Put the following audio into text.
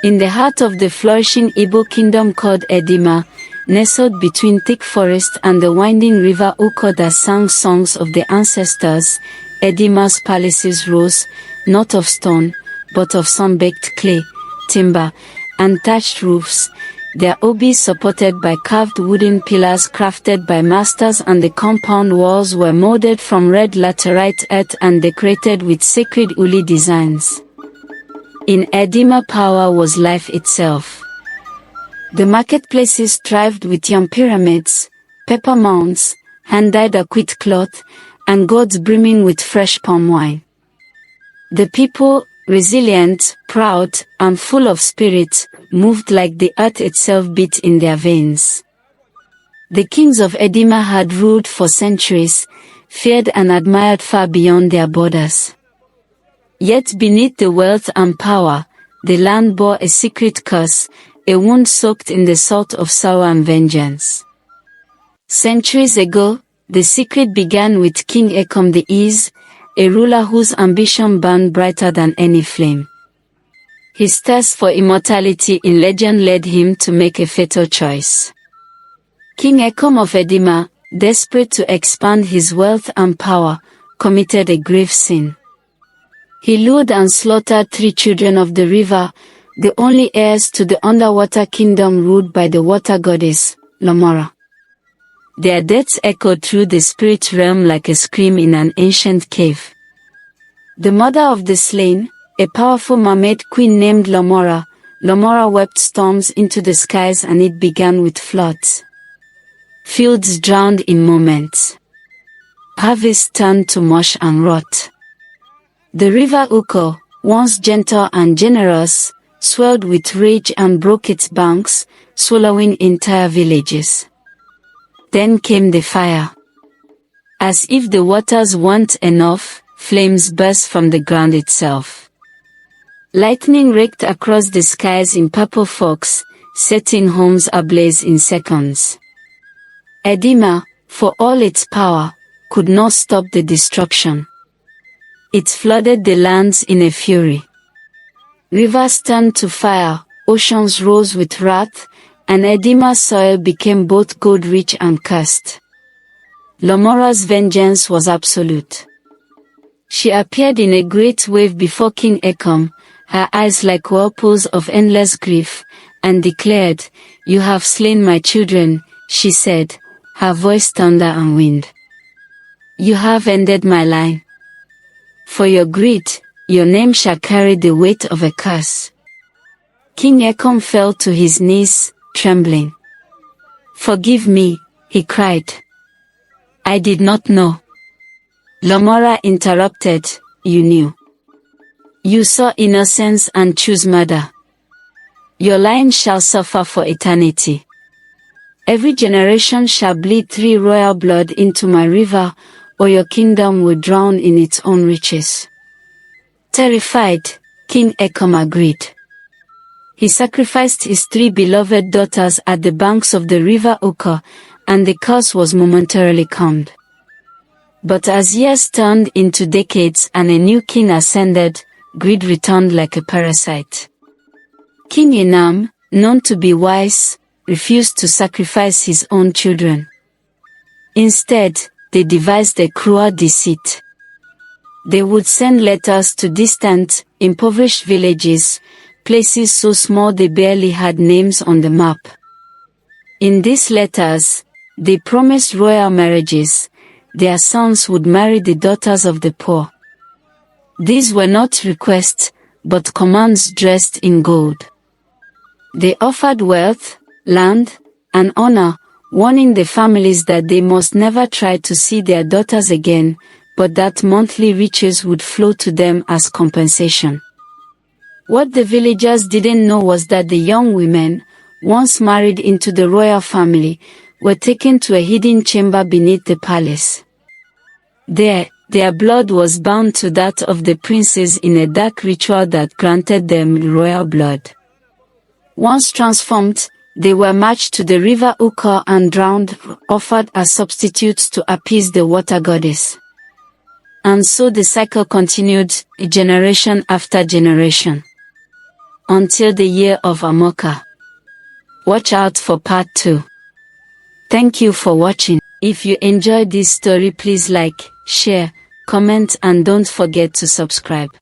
In the heart of the flourishing Igbo kingdom called Edima, nestled between thick forest and the winding river Uko that sang songs of the ancestors, Edima's palaces rose, not of stone, but of sun-baked clay, timber, and thatched roofs, their obis supported by carved wooden pillars crafted by masters, and the compound walls were molded from red laterite earth and decorated with sacred uli designs. In Edima power was life itself. The marketplaces thrived with young pyramids, pepper mounds, hand-dyed acquit cloth, and gourds brimming with fresh palm wine. The people, resilient, proud, and full of spirit, moved like the earth itself beat in their veins. The kings of Edima had ruled for centuries, feared and admired far beyond their borders. Yet beneath the wealth and power, the land bore a secret curse, a wound soaked in the salt of sorrow and vengeance. Centuries ago, the secret began with King Ekom the Ease, a ruler whose ambition burned brighter than any flame. His thirst for immortality in legend led him to make a fatal choice. King Ekom of Edima, desperate to expand his wealth and power, committed a grave sin. He lured and slaughtered 3 children of the river, the only heirs to the underwater kingdom ruled by the water goddess, Lomora. Their deaths echoed through the spirit realm like a scream in an ancient cave. The mother of the slain, a powerful mermaid queen named Lomora, wept storms into the skies, and it began with floods. Fields drowned in moments. Harvests turned to mush and rot. The river Uko, once gentle and generous, swelled with rage and broke its banks, swallowing entire villages. Then came the fire. As if the waters weren't enough, flames burst from the ground itself. Lightning raked across the skies in purple forks, setting homes ablaze in seconds. Edima, for all its power, could not stop the destruction. It flooded the lands in a fury. Rivers turned to fire, oceans rose with wrath, and Edima's soil became both gold-rich and cursed. Lomora's vengeance was absolute. She appeared in a great wave before King Ekom, her eyes like whirlpools of endless grief, and declared, "You have slain my children," she said, her voice thunder and wind. "You have ended my line. For your greed, your name shall carry the weight of a curse." King Ekom fell to his knees, trembling. "Forgive me," he cried. "I did not know." Lomora interrupted, "You knew. You saw innocence and chose murder. Your line shall suffer for eternity. Every generation shall bleed 3 royal blood into my river, or your kingdom will drown in its own riches." Terrified, King Ekom agreed. He sacrificed his 3 beloved daughters at the banks of the river Uko, and the curse was momentarily calmed. But as years turned into decades and a new king ascended, greed returned like a parasite. King Inam, known to be wise, refused to sacrifice his own children. Instead, they devised a cruel deceit. They would send letters to distant, impoverished villages, places so small they barely had names on the map. In these letters, they promised royal marriages. Their sons would marry the daughters of the poor. These were not requests, but commands dressed in gold. They offered wealth, land, and honor, warning the families that they must never try to see their daughters again, but that monthly riches would flow to them as compensation. What the villagers didn't know was that the young women, once married into the royal family, were taken to a hidden chamber beneath the palace. There, their blood was bound to that of the princes in a dark ritual that granted them royal blood. Once transformed, they were marched to the river Uko and drowned, offered as substitutes to appease the water goddess. And so the cycle continued, generation after generation. until the year of Amoka. Watch out for part 2. Thank you for watching. If you enjoyed this story, please like, share, comment and don't forget to subscribe.